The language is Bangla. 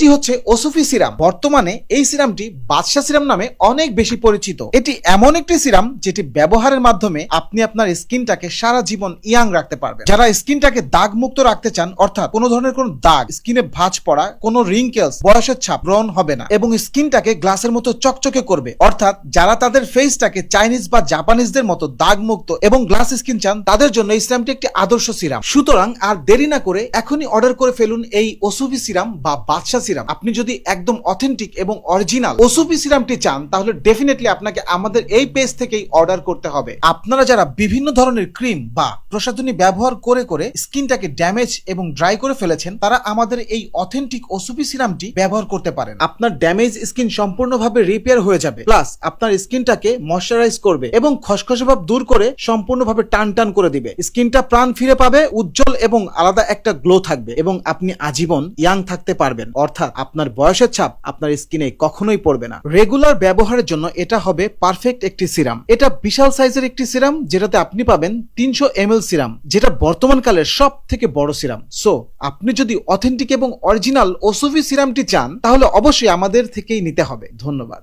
এটি হচ্ছে ওসুফি সিরাম। বর্তমানে এই সিরামটি বাদশা সিরাম নামে অনেক বেশি পরিচিত। এটি এমন একটি সিরাম যেটি ব্যবহারের মাধ্যমে আপনি আপনার স্কিনটাকে সারা জীবন ইয়াং রাখতে পারবেন। যারা স্কিনটাকে দাগ মুক্ত রাখতে চান, অর্থাৎ কোনো ধরনের কোনো দাগ, স্কিনে ভাঁজ পড়া, কোনো রিঙ্কেলস, বয়সের ছাপ ব্রণ হবে না এবং স্কিনটাকে গ্লাসের মতো চকচকে করবে, অর্থাৎ যারা তাদের ফেসটাকে চাইনিজ বা জাপানিজদের মতো দাগ মুক্ত এবং গ্লাস স্কিন চান, তাদের জন্য এই সিরামটি একটি আদর্শ সিরাম। সুতরাং আর দেরি না করে এখনই অর্ডার করে ফেলুন এই ওসুফি সিরাম বা বাদশা সিরাম। আপনি যদি একদম অথেন্টিক এবং অরিজিনাল ওসুফি সিরামটি চান, তাহলে ডেফিনেটলি আপনাকে আমাদের এই পেজ থেকেই অর্ডার করতে হবে। আপনারা যারা বিভিন্ন ধরনের ক্রিম বা প্রসাধনী ব্যবহার করে করে স্কিনটাকে ড্যামেজ এবং ড্রাই করে ফেলেছেন, তারা আমাদের এই অথেন্টিক ওসুফি সিরামটি ব্যবহার করতে পারেন। আপনার ড্যামেজ স্কিন সম্পূর্ণভাবে রিপেয়ার হয়ে যাবে, প্লাস আপনার স্কিনটাকে ময়শ্চারাইজ করবে এবং খসখসে ভাব দূর করে সম্পূর্ণভাবে টান টান করে দিবে। স্কিনটা প্রাণ ফিরে পাবে, উজ্জ্বল এবং আলাদা একটা গ্লো থাকবে এবং আপনি আজীবন ইয়াং থাকতে পারবেন, অর্থাৎ আপনার বয়সের ছাপ আপনার স্কিনে কখনোই পড়বে না। রেগুলার ব্যবহারের জন্য এটা হবে পারফেক্ট একটি সিরাম। এটা বিশাল সাইজের একটি সিরাম, যেটাতে আপনি পাবেন 300 ml সিরাম, যেটা বর্তমান কালের সব থেকে বড় সিরাম। সো আপনি যদি অথেন্টিক এবং অরিজিনাল ওসুফি সিরামটি চান, তাহলে অবশ্যই আমাদের থেকেই নিতে হবে। ধন্যবাদ।